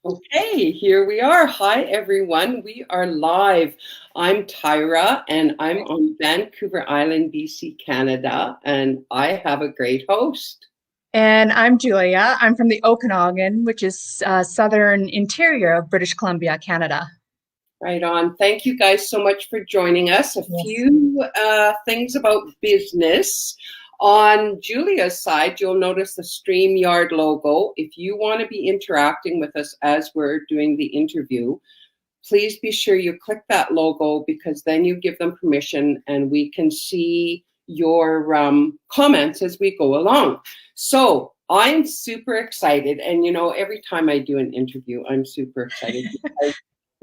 Okay, here we are. Hi, everyone. We are live. I'm Tyra, and I'm on Vancouver Island, BC, Canada, and I have a great host. And I'm Julia. I'm from the Okanagan, which is southern interior of British Columbia, Canada. Right on. Thank you guys so much for joining us. A Yes. few things about business. On Julia's side, you'll notice the StreamYard logo. If you want to be interacting with us as we're doing the interview, please be sure you click that logo because then you give them permission and we can see your comments as we go along. So I'm super excited. And, every time I do an interview, I'm super excited.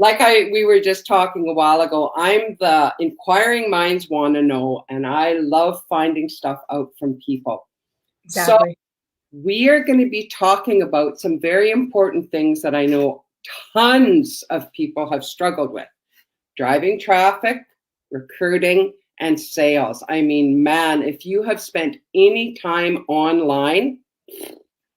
Like we were just talking a while ago, I'm the inquiring minds want to know, and I love finding stuff out from people. So Exactly. we are going to be talking about some very important things that I know tons of people have struggled with: driving traffic, recruiting, and sales. I mean, man, if you have spent any time online,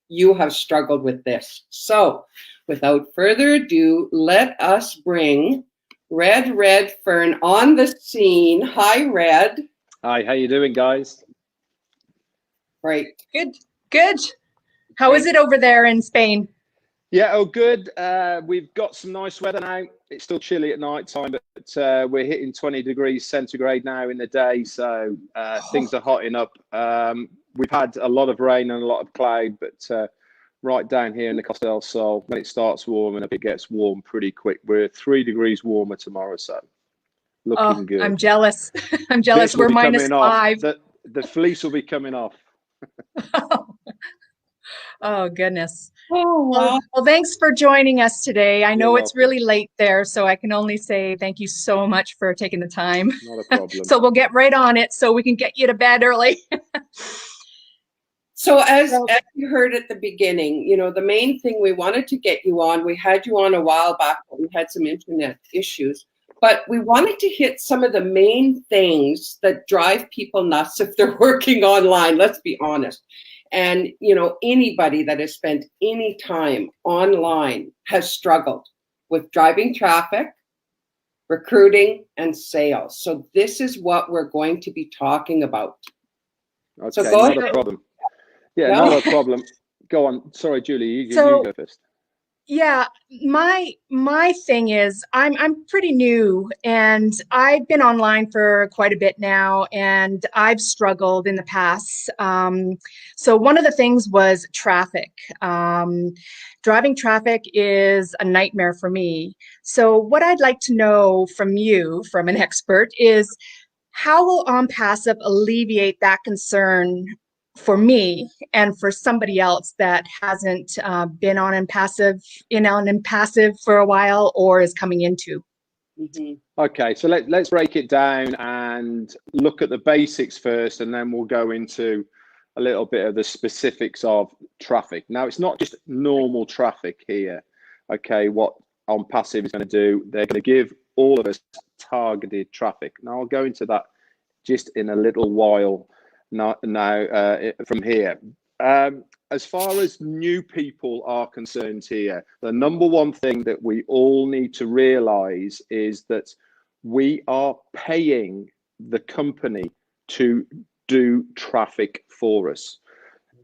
you have struggled with this. So without further ado, let us bring Red Fern on the scene. Hi, Red. Hi, how you doing, guys? Right. Good. Good. How is Right. it over there in Spain? Yeah, oh, good. We've got some nice weather now. It's still chilly at night time, but we're hitting 20 degrees centigrade now in the day, so things are hotting up. We've had a lot of rain and a lot of cloud, but right down here in the Costa del Sol, when it starts warming up, it gets warm pretty quick. We're 3 degrees warmer tomorrow, so Oh, looking good. I'm jealous. I'm jealous. This will We're be coming off. -5. The fleece will be coming off. Oh, goodness. Oh, wow. Well, thanks for joining us today. I You're know it's welcome. really late there, so I can only say thank you so much for taking the time. Not a problem. So we'll get right on it so we can get you to bed early. So as you heard at the beginning, the main thing we wanted to get you on, we had you on a while back, but we had some internet issues. But we wanted to hit some of the main things that drive people nuts if they're working online, let's be honest. And, anybody that has spent any time online has struggled with driving traffic, recruiting, and sales. So this is what we're going to be talking about. Okay, So go not ahead. a problem. Yeah, No. not a problem. Go on. Sorry, Julie, you So, go first. yeah, my thing is I'm pretty new and I've been online for quite a bit now and I've struggled in the past. So one of the things was traffic. Driving traffic is a nightmare for me. So what I'd like to know from you, from an expert, is how will OnPassive alleviate that concern for me and for somebody else that hasn't been on impassive for a while or is coming into? Mm-hmm. Okay, so let's break it down and look at the basics first, and then we'll go into a little bit of the specifics of traffic. Now, it's not just normal traffic here. Okay, what OnPassive is going to do, they're going to give all of us targeted traffic. Now, I'll go into that just in a little while now from here. As far as new people are concerned here, the number one thing that we all need to realize is that we are paying the company to do traffic for us.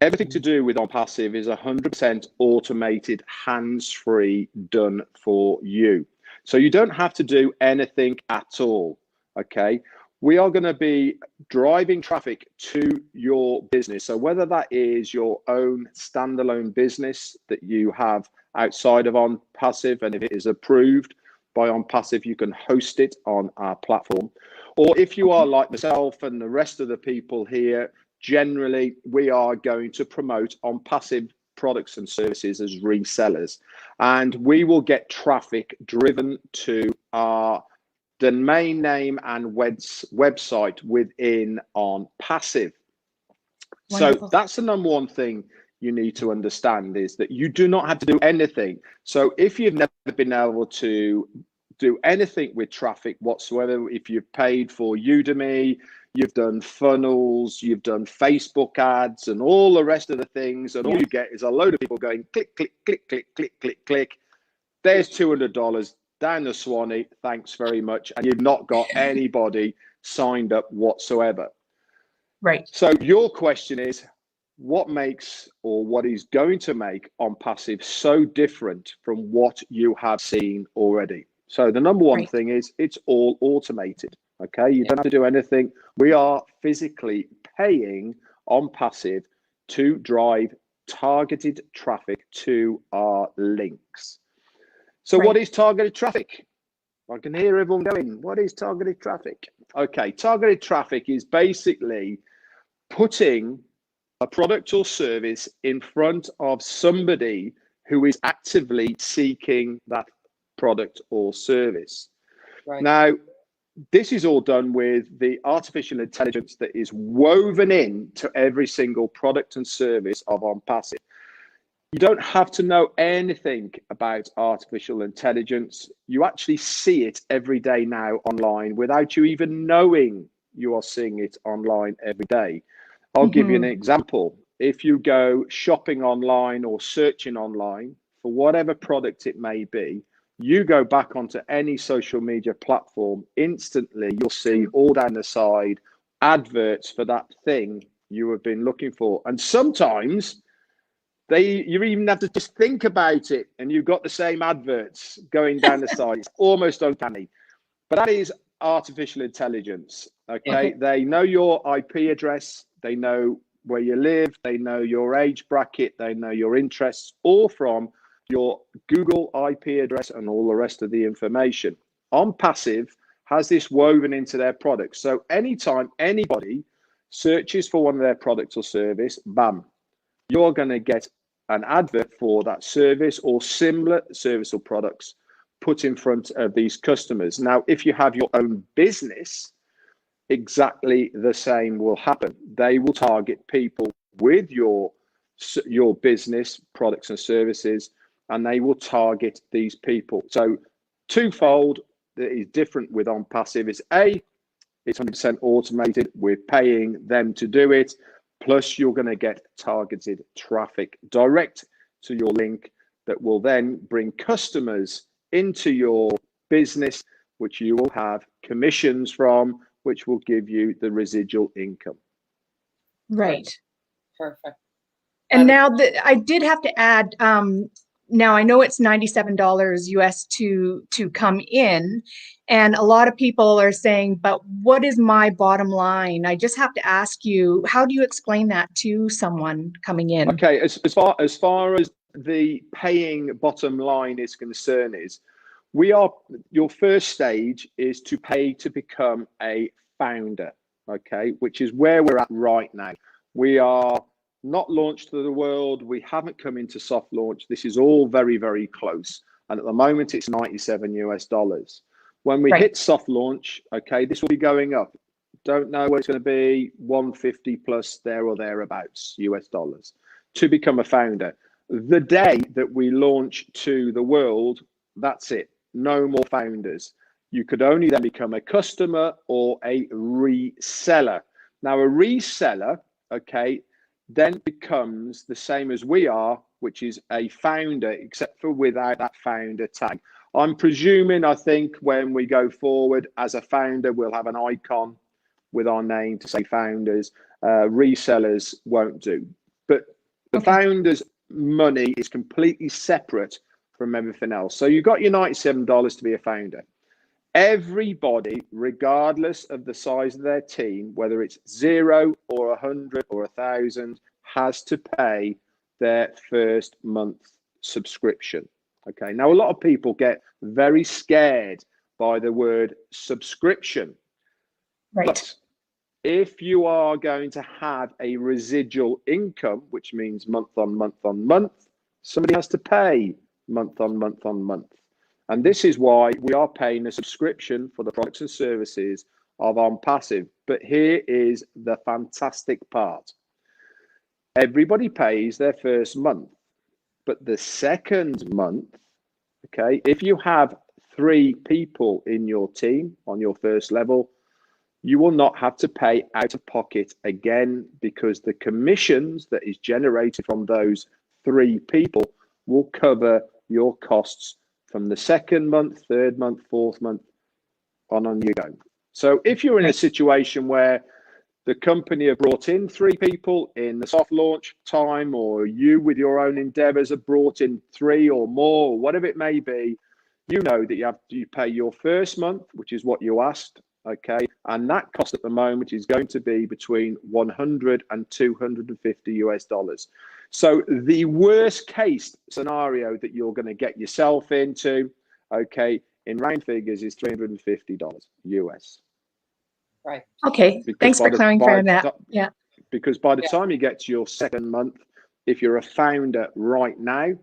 Everything to do with OnPassive is 100% automated, hands-free, done for you. So you don't have to do anything at all, okay? We are going to be driving traffic to your business. So whether that is your own standalone business that you have outside of OnPassive, and if it is approved by OnPassive, you can host it on our platform. Or if you are like myself and the rest of the people here, generally, we are going to promote OnPassive products and services as resellers. And we will get traffic driven to our domain name and website within OnPassive. Wonderful. So that's the number one thing you need to understand, is that you do not have to do anything. So if you've never been able to do anything with traffic whatsoever, if you've paid for Udemy, you've done funnels, you've done Facebook ads and all the rest of the things, and all you get is a load of people going click, click, click, click, click, click, click, there's $200 down the Swanee. Thanks very much. And you've not got anybody signed up whatsoever. Right. So your question is, what makes or what is going to make On Passive so different from what you have seen already? So the number one thing is it's all automated. Okay, you don't have to do anything. We are physically paying On Passive to drive targeted traffic to our links. So what is targeted traffic? I can hear everyone going, what is targeted traffic? Okay, targeted traffic is basically putting a product or service in front of somebody who is actively seeking that product or service. Right. Now, this is all done with the artificial intelligence that is woven in to every single product and service of On Passive. You don't have to know anything about artificial intelligence. You actually see it every day now online without you even knowing you are seeing it online every day. I'll give you an example. If you go shopping online or searching online for whatever product it may be, you go back onto any social media platform, instantly you'll see all down the side adverts for that thing you have been looking for. And sometimes you even have to just think about it and you've got the same adverts going down the side. It's almost uncanny. But that is artificial intelligence. Okay, they know your IP address, they know where you live, they know your age bracket, they know your interests, all from your Google IP address and all the rest of the information. On Passive has this woven into their products. So anytime anybody searches for one of their products or service, bam, you're going to get an advert for that service or similar service or products put in front of these customers. Now, if you have your own business, exactly the same will happen. They will target people with your business products and services, and they will target these people. So twofold that is different with On Passive is A, it's 100% automated. We're paying them to do it. Plus you're going to get targeted traffic direct to your link that will then bring customers into your business, which you will have commissions from, which will give you the residual income. Right. Perfect. And now I did have to add, now I know it's $97 US to come in, and a lot of people are saying, but what is my bottom line? I just have to ask you, how do you explain that to someone coming in? Okay, as far as the paying bottom line is concerned, your first stage is to pay to become a founder, okay, which is where we're at right now. We are not launched to the world. We haven't come into soft launch. This is all very, very close. And at the moment, it's $97 US. When we hit soft launch, okay, this will be going up. Don't know what it's going to be, 150 plus there or thereabouts US dollars to become a founder. The day that we launch to the world, that's it. No more founders. You could only then become a customer or a reseller. Now, a reseller, okay, then becomes the same as we are, which is a founder, except for without that founder tag. I'm presuming, I think, when we go forward as a founder, we'll have an icon with our name to say founders. Resellers won't do. But the founders' money is completely separate from everything else. So you've got your $97 to be a founder. Everybody, regardless of the size of their team, whether it's 0 or 100 or 1,000, has to pay their first month subscription. Okay. Now, a lot of people get very scared by the word subscription. Right. But if you are going to have a residual income, which means month on month on month, somebody has to pay month on month on month. And this is why we are paying a subscription for the products and services of On Passive. But here is the fantastic part. Everybody pays their first month, but the second month, okay, if you have 3 people in your team on your first level, you will not have to pay out of pocket again, because the commissions that is generated from those 3 people will cover your costs from the second month, third month, fourth month, on you go. So if you're in a situation where the company have brought in 3 people in the soft launch time, or you with your own endeavors have brought in 3 or more, or whatever it may be, you know that you pay your first month, which is what you asked, okay, and that cost at the moment is going to be between 100 and 250 US dollars. So the worst case scenario that you're going to get yourself into, okay, in round figures is $350 US. Right. Okay. Thanks for clarifying that. Yeah. Because by the time you get to your second month, if you're a founder right now,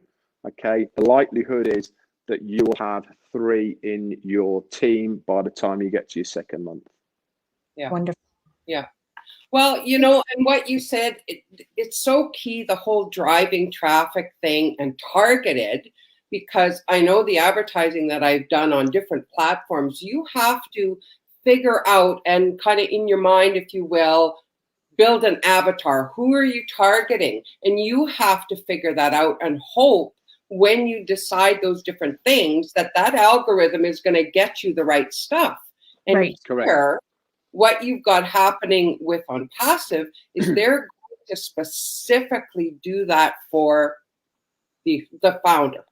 okay, the likelihood is that you will have 3 in your team by the time you get to your second month. Yeah. Wonderful. Yeah. Well, you know, and what you said, it's so key, the whole driving traffic thing and targeted, because I know the advertising that I've done on different platforms, you have to figure out and kind of in your mind, if you will, build an avatar. Who are you targeting? And you have to figure that out and hope when you decide those different things that algorithm is going to get you the right stuff. And right. Correct. What you've got happening with on passive is they're going to specifically do that for the founder.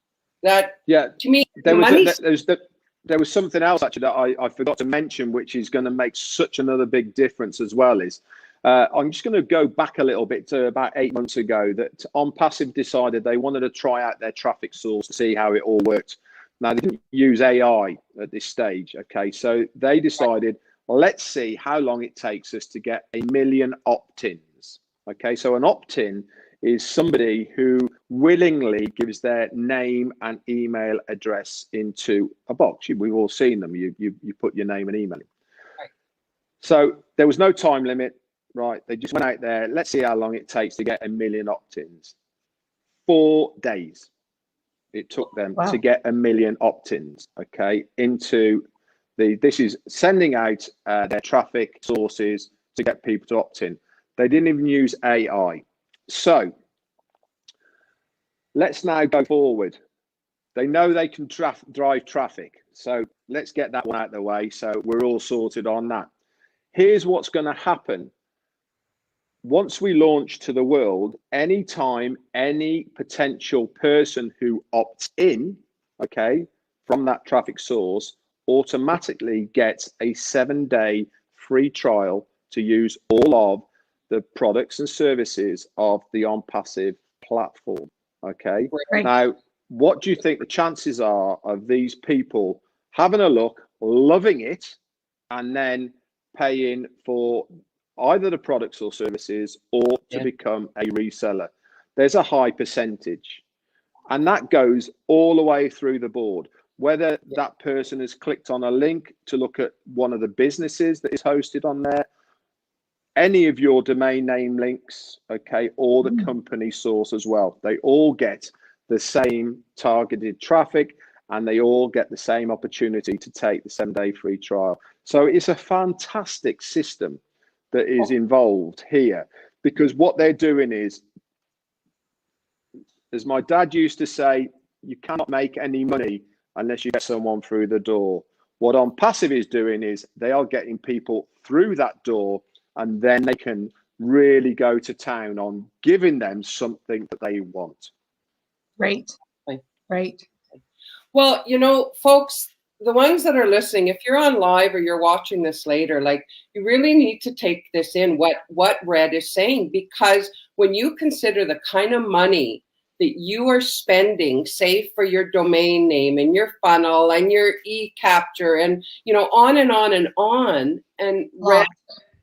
That, to me, there was something else actually that I forgot to mention, which is going to make such another big difference as well. Is I'm just going to go back a little bit to about 8 months ago that On Passive decided they wanted to try out their traffic source to see how it all worked. Now, they didn't use AI at this stage, okay? So they decided, let's see how long it takes us to get 1 million opt-ins, okay? So an opt-in is somebody who willingly gives their name and email address into a box. We've all seen them. You put your name and email in. Right. So there was no time limit, right? They just went out there. Let's see how long it takes to get 1 million opt-ins. 4 days it took them to get 1 million opt-ins, okay, into this is sending out their traffic sources to get people to opt in. They didn't even use AI. So let's now go forward. They know they can drive traffic. So let's get that one out of the way. So we're all sorted on that. Here's what's going to happen. Once we launch to the world, anytime any potential person who opts in, okay, from that traffic source automatically gets a 7-day free trial to use all of the products and services of the On Passive platform. Okay. Right. Now, what do you think the chances are of these people having a look, loving it, and then paying for either the products or services or to become a reseller? There's a high percentage, and that goes all the way through the board. Whether that person has clicked on a link to look at one of the businesses that is hosted on there, any of your domain name links, okay, or the company source as well, they all get the same targeted traffic and they all get the same opportunity to take the 7-day free trial. So it's a fantastic system that is involved here, because what they're doing is, as my dad used to say, you cannot make any money unless you get someone through the door. What On Passive is doing is they are getting people through that door, and then they can really go to town on giving them something that they want. Right. Right. Well, you know, folks, the ones that are listening, if you're on live or you're watching this later, like, you really need to take this in, what Red is saying, because when you consider the kind of money that you are spending, say, for your domain name and your funnel and your e-capture and, you know, on and on and on. And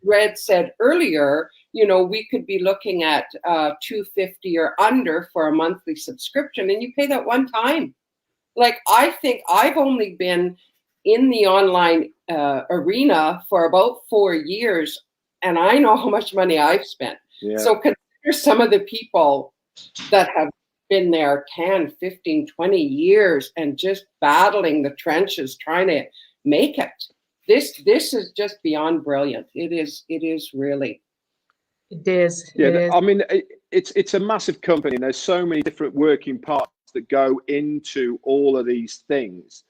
Red said earlier, you know, we could be looking at $250 or under for a monthly subscription, and you pay that one time. Like, I think I've only been in the online arena for about 4 years, and I know how much money I've spent. Yeah. So consider some of the people that have been there 10, 15, 20 years and just battling the trenches trying to make it. This is just beyond brilliant. It is really. It is. Yeah, it is. I mean, it's a massive company. And there's so many different working parts that go into all of these things.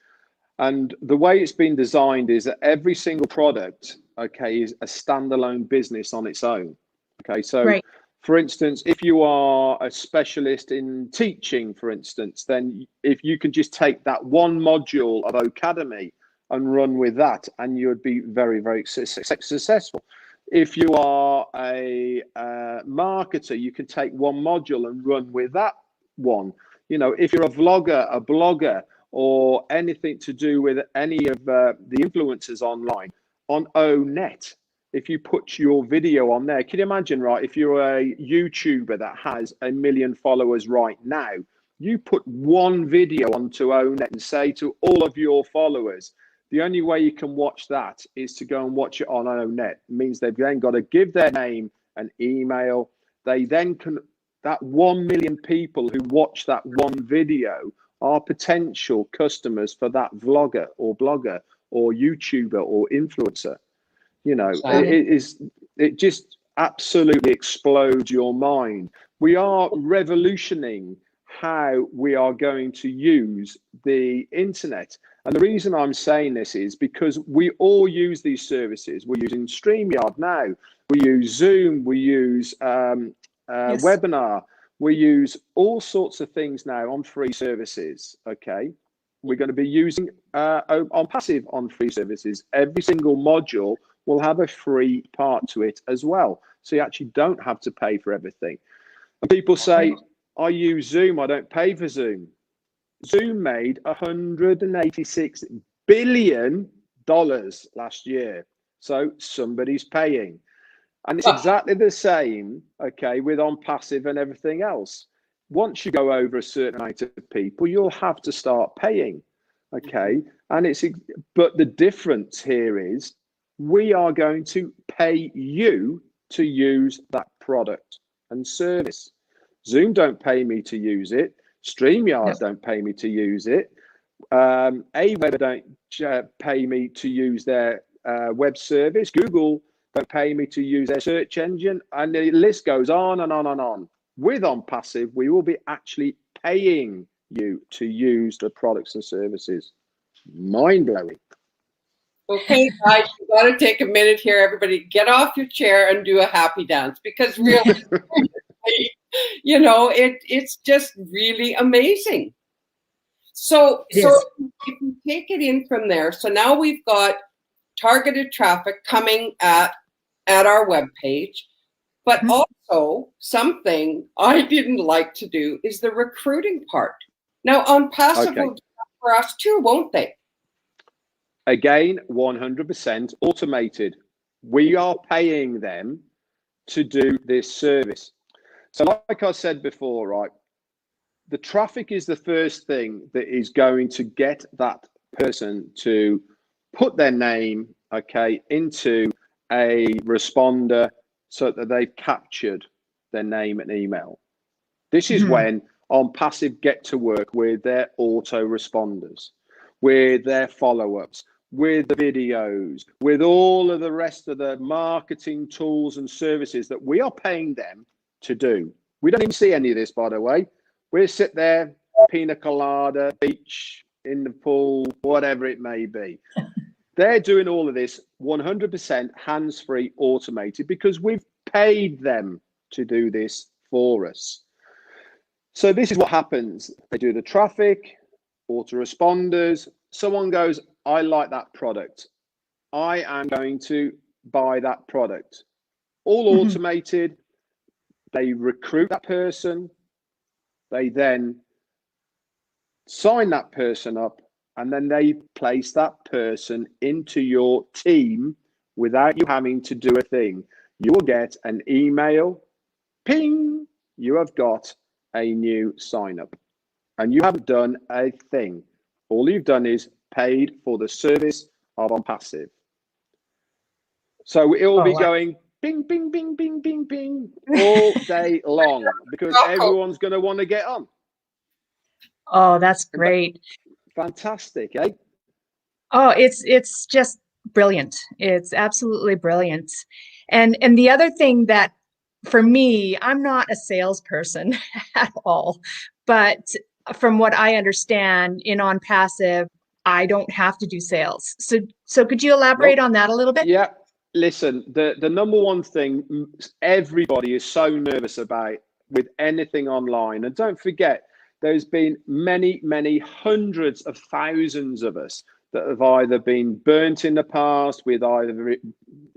And the way it's been designed is that every single product, okay, is a standalone business on its own. Okay, so Right. for instance, if you are a specialist in teaching, for instance, then if you can just take that one module of Academy and run with that, and you would be very, very successful. If you are a marketer, you can take one module and run with that one. You know, if you're a vlogger, a blogger, or anything to do with any of the influencers online, on ONet, if you put your video on there, can you imagine, right? If you're a YouTuber that has 1 million followers right now, you put one video onto ONet and say to all of your followers, the only way you can watch that is to go and watch it on ONet. It means they've then got to give their name and email. They then can, that 1 million people who watch that one video are potential customers for that vlogger or blogger or YouTuber or influencer. You know, it just absolutely explodes your mind. We are revolutioning how we are going to use the internet. And the reason I'm saying this is because we all use these services. We're using StreamYard now. We use Zoom. We use Webinar. We use all sorts of things now on free services. Okay. We're going to be using on passive on free services. Every single module will have a free part to it as well. So you actually don't have to pay for everything. And people say, I use Zoom, I don't pay for Zoom. Zoom made $186 billion last year. So somebody's paying. And it's exactly the same, okay, with on passive and everything else. Once you go over a certain amount of people, you'll have to start paying, okay? And it's, but the difference here is we are going to pay you to use that product and service. Zoom don't pay me to use it. StreamYard don't pay me to use it. Aweber don't pay me to use their web service. Google don't pay me to use their search engine. And the list goes on and on and on. With On Passive, we will be actually paying you to use the products and services. Mind-blowing. Okay, guys, you got to take a minute here. Everybody, get off your chair and do a happy dance, because really, you know, it's just really amazing. So if you take it in from there, so now we've got targeted traffic coming at our webpage, but also something I didn't like to do is the recruiting part. Now, On Passive will do that for us too, won't they? Again, 100% automated. We are paying them to do this service. So like I said before, right, the traffic is the first thing that is going to get that person to put their name, okay, into a responder so that they've captured their name and email. This is when On Passive get to work with their autoresponders, with their follow-ups, with the videos, with all of the rest of the marketing tools and services that we are paying them to do. We don't even see any of this, by the way. We sit there, pina colada, beach, in the pool, whatever it may be. They're doing all of this 100% hands-free, automated, because we've paid them to do this for us. So this is what happens. They do the traffic, autoresponders. Someone goes, I like that product. I am going to buy that product. All automated. They recruit that person. They then sign that person up, and then they place that person into your team without you having to do a thing. You will get an email, ping, you have got a new sign up, and you haven't done a thing. All you've done is paid for the service of On Passive. So it will be going bing, bing, bing, bing, bing, bing all day long, because everyone's going to want to get on. Oh, that's great. Fantastic, eh? Oh, it's just brilliant. It's absolutely brilliant. And the other thing that, for me, I'm not a salesperson at all, but from what I understand, in on passive, I don't have to do sales. So could you elaborate Nope. on that a little bit? Yeah. Listen, the number one thing everybody is so nervous about with anything online, and don't forget, there's been many hundreds of thousands of us that have either been burnt in the past, with either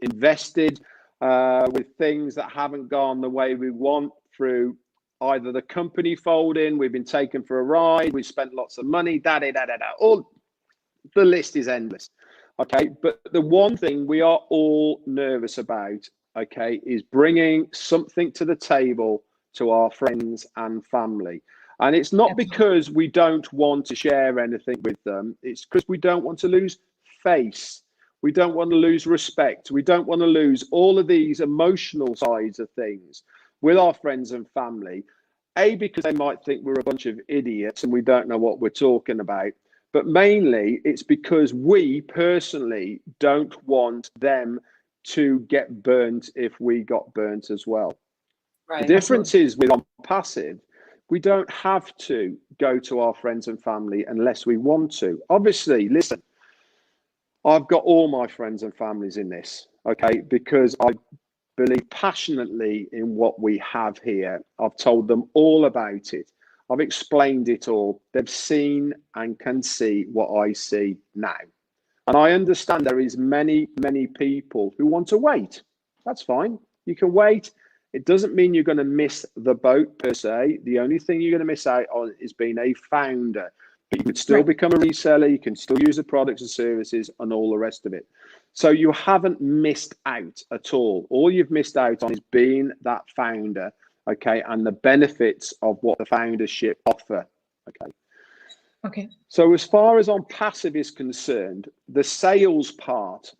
invested with things that haven't gone the way we want, through either the company folding, we've been taken for a ride, we've spent lots of money, all the list is endless. Okay, but the one thing we are all nervous about, okay, is bringing something to the table to our friends and family. And it's not because we don't want to share anything with them, it's because we don't want to lose face. We don't want to lose respect. We don't want to lose all of these emotional sides of things with our friends and family. A, because they might think we're a bunch of idiots and we don't know what we're talking about. But mainly it's because we personally don't want them to get burnt if we got burnt as well. Right. The difference is with on passive, we don't have to go to our friends and family unless we want to. Obviously, listen, I've got all my friends and families in this, okay, because I believe passionately in what we have here. I've told them all about it. I've explained it all. They've seen and can see what I see now. And I understand there is many people who want to wait. That's fine. You can wait. It doesn't mean you're going to miss the boat per se. The only thing you're going to miss out on is being a founder. But you could still become a reseller. You can still use the products and services and all the rest of it. So you haven't missed out at all. All you've missed out on is being that founder, okay, and the benefits of what the foundership offer, okay. Okay. So as far as on passive is concerned, the sales part,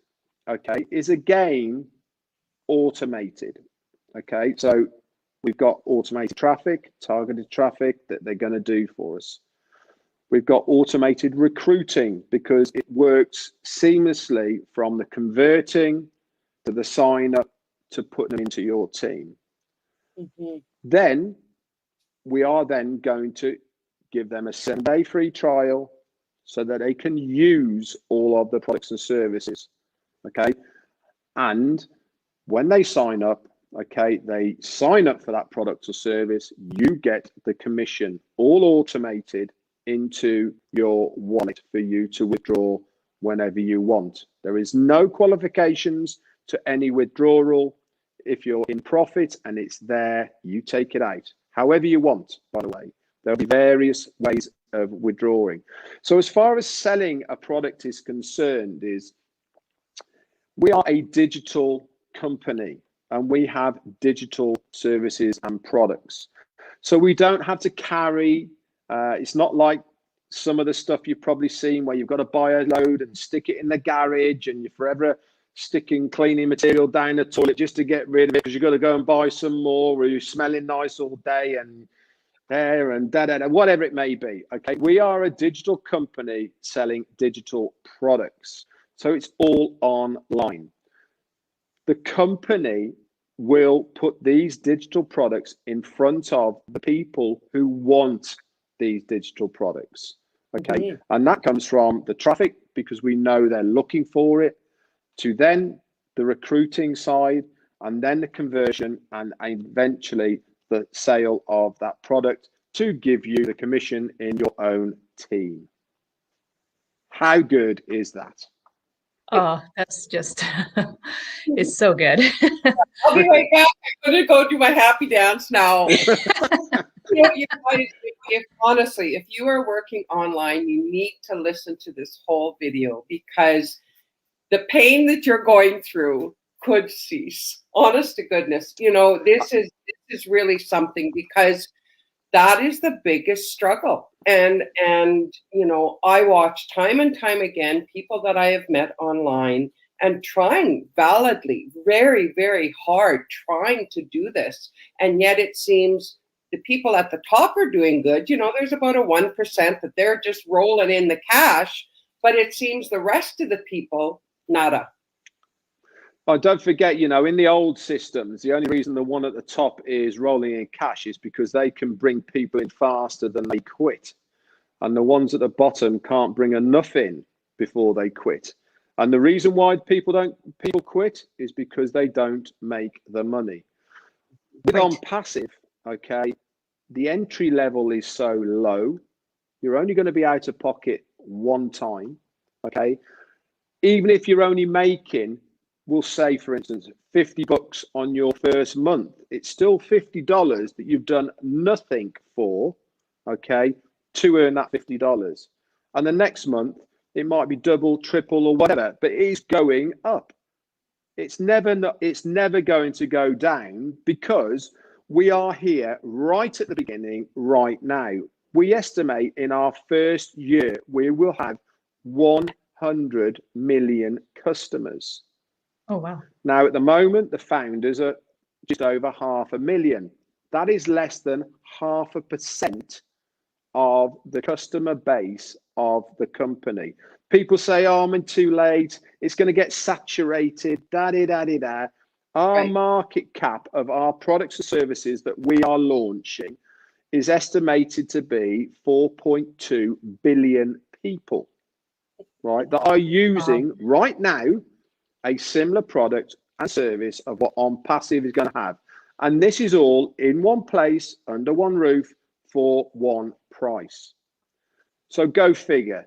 okay, is again automated, okay. So we've got automated traffic, targeted traffic that they're going to do for us. We've got automated recruiting because it works seamlessly from the converting to the sign up to putting them into your team. Mm-hmm. Then we are then going to give them a 7-day free trial so that they can use all of the products and services. Okay. And when they sign up, okay, they sign up for that product or service, you get the commission all automated into your wallet for you to withdraw whenever you want. There is no qualifications to any withdrawal. If you're in profit and it's there, you take it out however you want. By the way, there'll be various ways of withdrawing. So as far as selling a product is concerned, is we are a digital company and we have digital services and products. So we don't have to carry, it's not like some of the stuff you've probably seen where you've got to buy a load and stick it in the garage and you're forever sticking cleaning material down the toilet just to get rid of it because you've got to go and buy some more, or you're smelling nice all day and there and whatever it may be. Okay, we are a digital company selling digital products. So it's all online. The company will put these digital products in front of the people who want these digital products. Okay. Mm-hmm. And that comes from the traffic because we know they're looking for it, to then the recruiting side, and then the conversion, and eventually the sale of that product to give you the commission in your own team. How good is that? Oh, that's just, it's so good. I'll be right back. I'm going to go do my happy dance now. Honestly, if you are working online, you need to listen to this whole video because the pain that you're going through could cease. Honest to goodness, this is really something, because that is the biggest struggle. And I watch time and time again people that I have met online and trying validly, very, very hard, trying to do this. And yet it seems the people at the top are doing good. There's about a 1% that they're just rolling in the cash, but it seems the rest of the people, nada. Oh, don't forget, you know, in the old systems, the only reason the one at the top is rolling in cash is because they can bring people in faster than they quit. And the ones at the bottom can't bring enough in before they quit. And the reason why people quit is because they don't make the money. With on passive, okay, the entry level is so low, you're only going to be out of pocket one time, okay? Even if you're only making, we'll say, for instance, $50 on your first month, it's still $50 that you've done nothing for, okay, to earn that $50. And the next month, it might be double, triple, or whatever, but it is going up. It's never going to go down, because we are here right at the beginning, right now. We estimate in our first year, we will have 100 million customers. Oh, wow. Now, at the moment, the founders are just over 500,000. That is less than 0.5% of the customer base of the company. People say, oh, I'm in too late. It's going to get saturated. Da-di-da-di-da. Our market cap of our products and services that we are launching is estimated to be 4.2 billion people, right, that are using right now a similar product and service of what On Passive is going to have. And this is all in one place, under one roof, for one price. So go figure,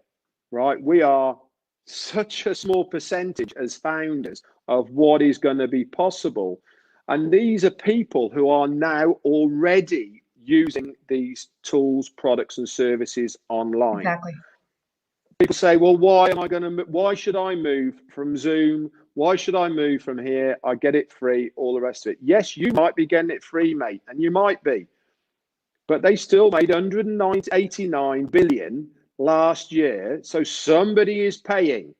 right? We are such a small percentage as founders of what is going to be possible. And these are people who are now already using these tools, products, and services online. Exactly. People say, well, why should I move from Zoom? Why should I move from here? I get it free, all the rest of it. Yes, you might be getting it free, mate, and you might be. But they still made 189 billion last year. So somebody is paying.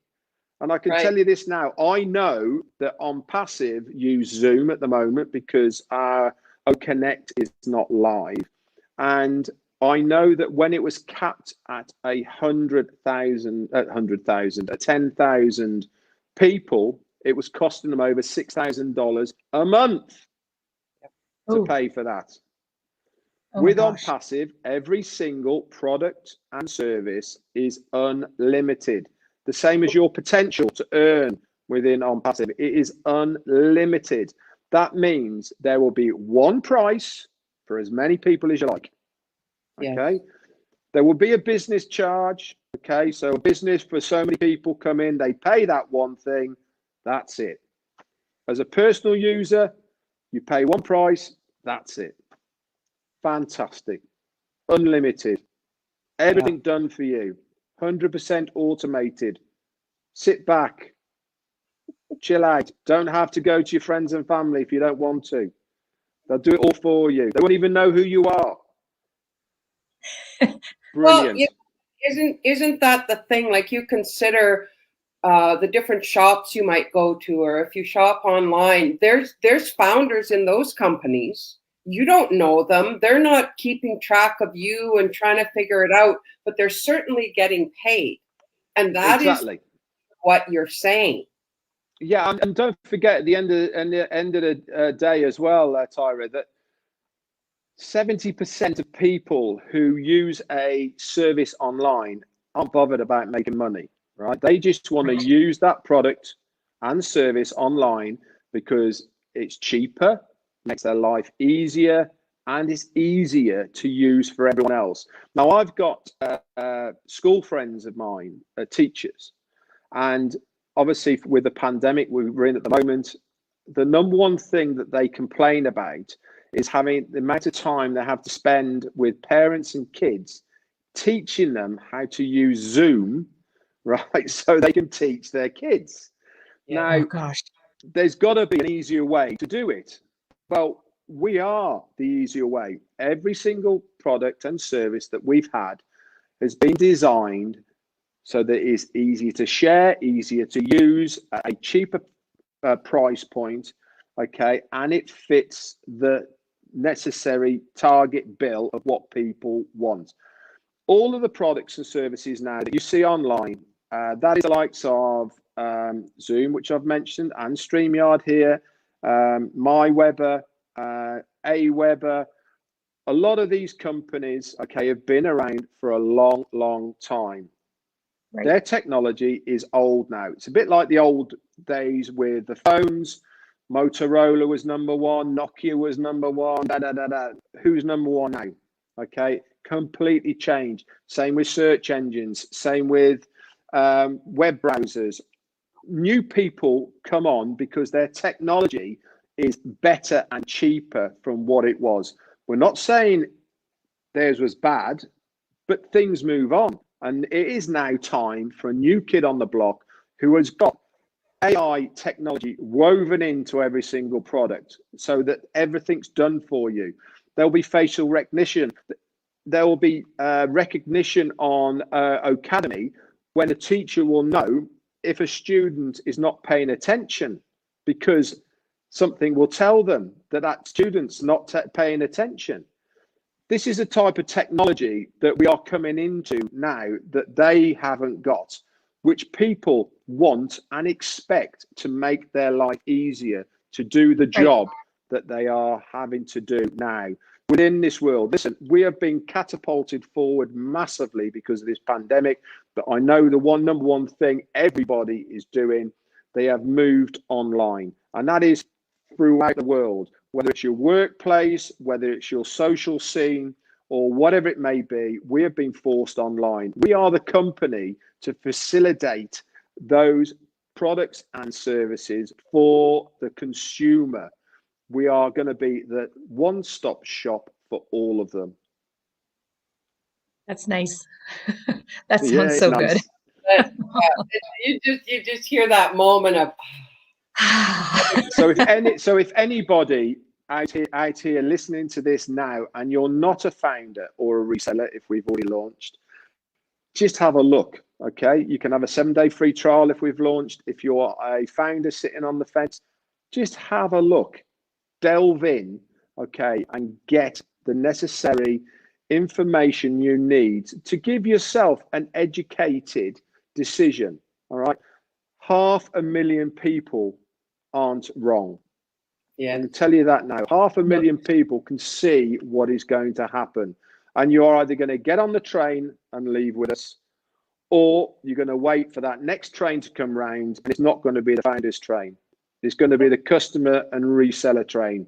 And I can tell you this now, I know that On Passive use Zoom at the moment because our Connect is not live. And I know that when it was capped at 10,000 people, it was costing them over $6,000 a month to pay for that. With On Passive, every single product and service is unlimited. The same as your potential to earn within On Passive. It is unlimited. That means there will be one price for as many people as you like. Okay. Yes. There will be a business charge. Okay. So a business, for so many people come in, they pay that one thing. That's it. As a personal user, you pay one price. That's it. Fantastic. Unlimited. Everything done for you. 100% automated. Sit back. Chill out. Don't have to go to your friends and family if you don't want to. They'll do it all for you. They won't even know who you are. Brilliant. Well, isn't that the thing? Like, you consider the different shops you might go to, or if you shop online, there's founders in those companies. You don't know them. They're not keeping track of you and trying to figure it out, but they're certainly getting paid. And that is what you're saying. Yeah, and don't forget at the end of the day as well, Tyra, that 70% of people who use a service online aren't bothered about making money, right? They just want to use that product and service online because it's cheaper, makes their life easier, and it's easier to use for everyone else. Now, I've got school friends of mine, teachers, and obviously with the pandemic we're in at the moment, the number one thing that they complain about is having the amount of time they have to spend with parents and kids teaching them how to use Zoom, right? So they can teach their kids. Now, there's got to be an easier way to do it. Well, we are the easier way. Every single product and service that we've had has been designed so that it's easier to share, easier to use, at a cheaper price point, okay? And it fits the necessary target bill of what people want. All of the products and services now that you see online, that is the likes of Zoom, which I've mentioned, and StreamYard here, MyWeber, AWeber. A lot of these companies, okay, have been around for a long, long time. Right. Their technology is old now. It's a bit like the old days with the phones. Motorola was number one, Nokia was number one, Who's number one now? Okay, completely changed. Same with search engines, same with web browsers. New people come on because their technology is better and cheaper from what it was. We're not saying theirs was bad, but things move on. And it is now time for a new kid on the block who has got AI technology woven into every single product so that everything's done for you. There'll be facial recognition. There will be recognition on Academy when a teacher will know if a student is not paying attention, because something will tell them that that student's not paying attention. This is a type of technology that we are coming into now that they haven't got, which people want and expect to make their life easier, to do the job that they are having to do now within this world. Listen, we have been catapulted forward massively because of this pandemic, but I know the number one thing everybody is doing, they have moved online, and that is throughout the world, whether it's your workplace, whether it's your social scene, or whatever it may be. We have been forced online. We are the company to facilitate those products and services for the consumer. We are going to be the one-stop shop for all of them. That's nice. That sounds so nice. Good. You just hear that moment of. So if anybody out here listening to this now, and you're not a founder or a reseller, if we've already launched, just have a look. Okay, you can have a 7-day free trial if we've launched. If you're a founder sitting on the fence, just have a look, delve in, okay, and get the necessary information you need to give yourself an educated decision. All right, 500,000 people aren't wrong. Yeah, and to tell you that now, 500,000 people can see what is going to happen, and you're either going to get on the train and leave with us, or you're going to wait for that next train to come round, and it's not going to be the founders train. It's going to be the customer and reseller train.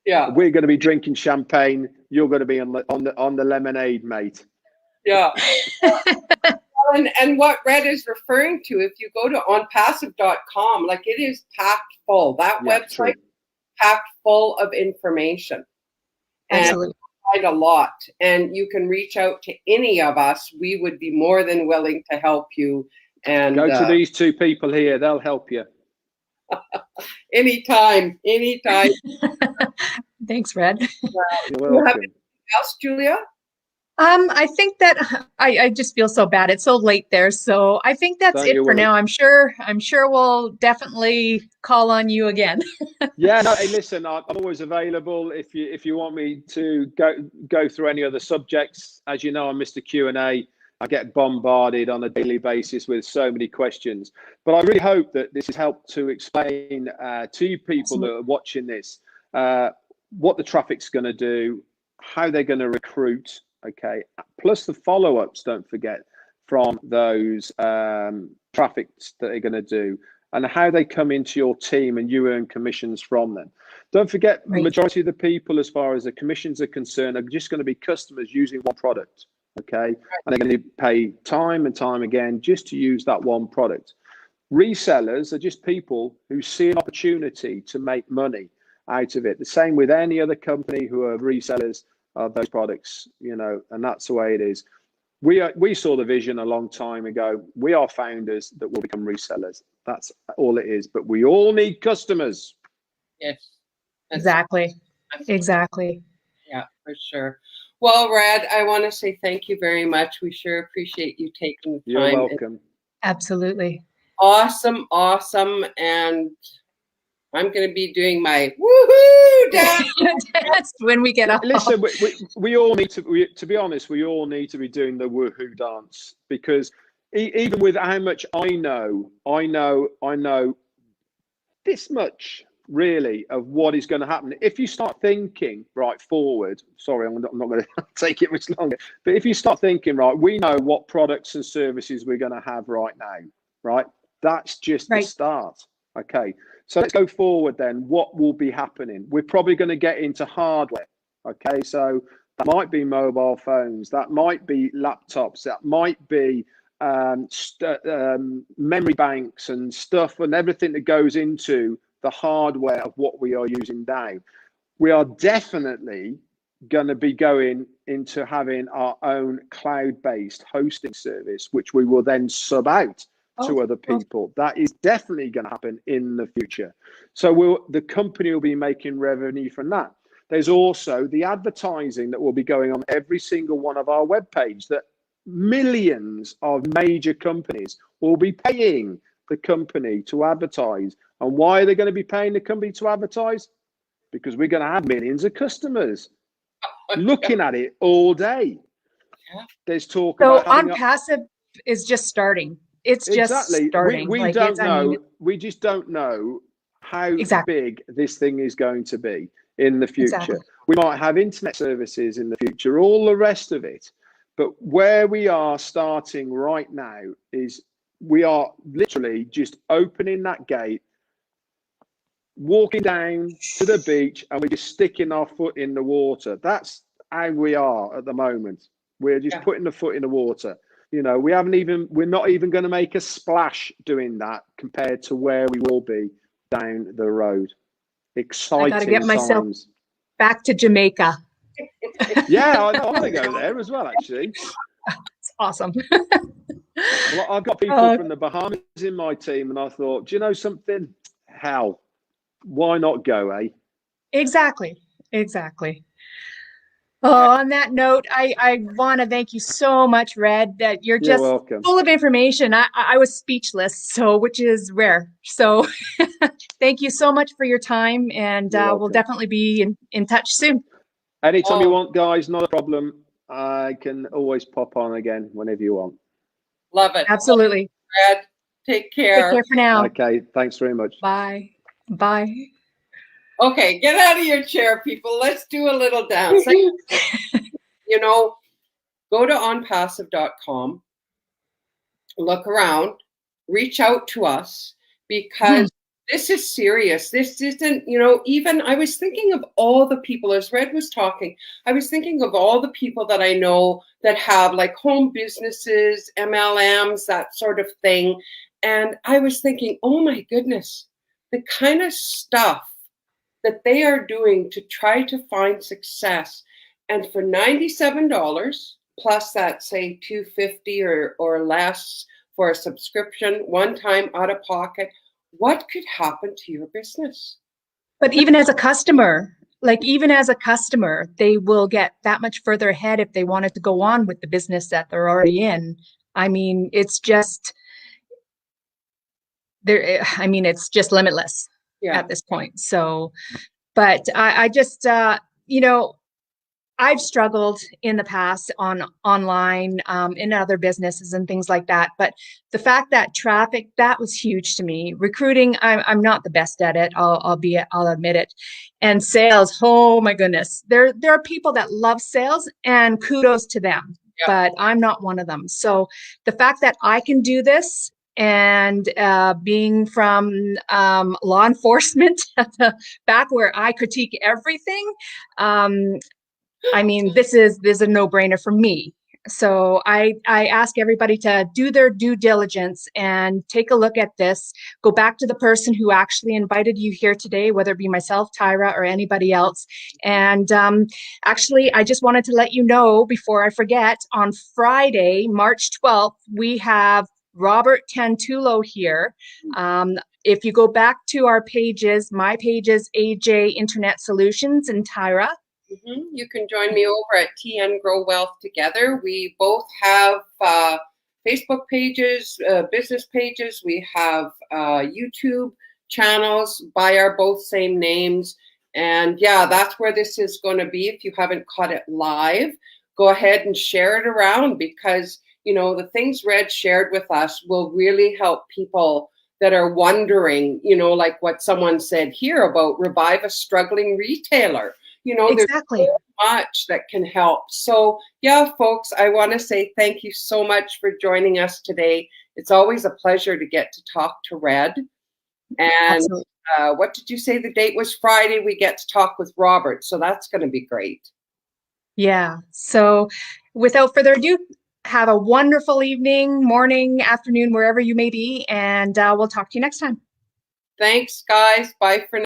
Yeah, we're going to be drinking champagne. You're going to be on the lemonade, mate. Yeah. And what Red is referring to, if you go to onpassive.com, like, it is packed full. That website packed full of information. Absolutely. And a lot. And you can reach out to any of us. We would be more than willing to help you. And go to these two people here. They'll help you. Anytime. Thanks, Red. You're welcome. Have anything else, Julia? I think that I just feel so bad. It's so late there. So I think that's it for now. I'm sure we'll definitely call on you again. Yeah, no, hey, listen, I'm always available if you want me to go through any other subjects. As you know, I'm Mr. Q&A. I get bombarded on a daily basis with so many questions. But I really hope that this has helped to explain to you people that are watching this what the traffic's going to do, how they're going to recruit. Okay, plus the follow-ups, don't forget, from those traffics that they're going to do, and how they come into your team and you earn commissions from them. Don't forget, the majority of the people, as far as the commissions are concerned, are just going to be customers using one product. Okay, and they're going to pay time and time again just to use that one product. Resellers are just people who see an opportunity to make money out of it. The same with any other company who are resellers of those products, you know, and that's the way it is. We saw the vision a long time ago. We are founders that will become resellers. That's all it is. But we all need customers. Yes. Exactly. Yeah, for sure. Well, Red, I want to say thank you very much. We sure appreciate you taking the time. You're welcome. Absolutely. Awesome. And I'm going to be doing my woohoo dance. That's when we get off. Listen, we all need to be honest, we all need to be doing the woohoo dance, because even with how much I know this much really of what is going to happen. If you start thinking right forward, sorry, I'm not going to take it much longer, but if you start thinking, right, we know what products and services we're going to have right now, right? That's just the start. Okay, so let's go forward then. What will be happening? We're probably going to get into hardware. Okay, so that might be mobile phones, that might be laptops, that might be memory banks and stuff and everything that goes into the hardware of what we are using now. We are definitely going to be going into having our own cloud-based hosting service, which we will then sub out to other people. That is definitely going to happen in the future. So the company will be making revenue from that. There's also the advertising that will be going on every single one of our web pages that millions of major companies will be paying the company to advertise. And why are they going to be paying the company to advertise? Because we're going to have millions of customers looking at it all day. There's talk about on passive is just starting. It's just starting. We don't know. We just don't know how big this thing is going to be in the future. We might have internet services in the future, all the rest of it. But where we are starting right now is we are literally just opening that gate, walking down to the beach, and we're just sticking our foot in the water. That's how we are at the moment. We're just putting the foot in the water. You know, we're not even going to make a splash doing that compared to where we will be down the road. Exciting. I got to get myself back to Jamaica. Yeah, I want to go there as well, actually. It's awesome. Well, I've got people from the Bahamas in my team, and I thought, do you know something? Hell, why not go, eh? Exactly. Oh, on that note, I want to thank you so much, Red, that you're just full of information. I was speechless, which is rare. So thank you so much for your time, and we'll definitely be in touch soon. Anytime you want, guys, not a problem. I can always pop on again whenever you want. Love it. Absolutely. Red, take care. Take care for now. Okay, thanks very much. Bye. Okay, get out of your chair, people. Let's do a little dance. You know, go to onpassive.com, look around, reach out to us, because this is serious. This isn't, even I was thinking of all the people, as Red was talking, I was thinking of all the people that I know that have like home businesses, MLMs, that sort of thing. And I was thinking, oh my goodness, the kind of stuff that they are doing to try to find success. And for $97 plus that, say, $250 or less for a subscription, one time out of pocket, what could happen to your business? But even as a customer, they will get that much further ahead if they wanted to go on with the business that they're already in. I mean, it's just limitless at this point. So, but I just, I've struggled in the past online, in other businesses and things like that. But the fact that traffic, that was huge to me. Recruiting, I'm not the best at it. I'll admit it. And sales, oh my goodness, there are people that love sales, and kudos to them. Yep. But I'm not one of them. So the fact that I can do this, and being from law enforcement at the back where I critique everything, I mean, this is a no-brainer for me. So I ask everybody to do their due diligence and take a look at this. Go back to the person who actually invited you here today, whether it be myself, Tyra, or anybody else. And actually, I just wanted to let you know before I forget, on Friday, March 12th, we have Robert Tantulo here. If you go back to our pages, my pages, AJ Internet Solutions, and Tyra. You can join me over at TN Grow Wealth Together. We both have Facebook pages, business pages. We have YouTube channels by our both same names. And yeah, that's where this is going to be. If you haven't caught it live, go ahead and share it around, because you know, the things Red shared with us will really help people that are wondering, you know, like what someone said here about revive a struggling retailer. You know, there's Exactly. so much that can help. So yeah, folks, I want to say thank you so much for joining us today. It's always a pleasure to get to talk to Red. And Absolutely. what did you say the date was? Friday, we get to talk with Robert. So that's going to be great. Yeah. So without further ado, have a wonderful evening, morning, afternoon, wherever you may be, and we'll talk to you next time. Thanks, guys. Bye for now.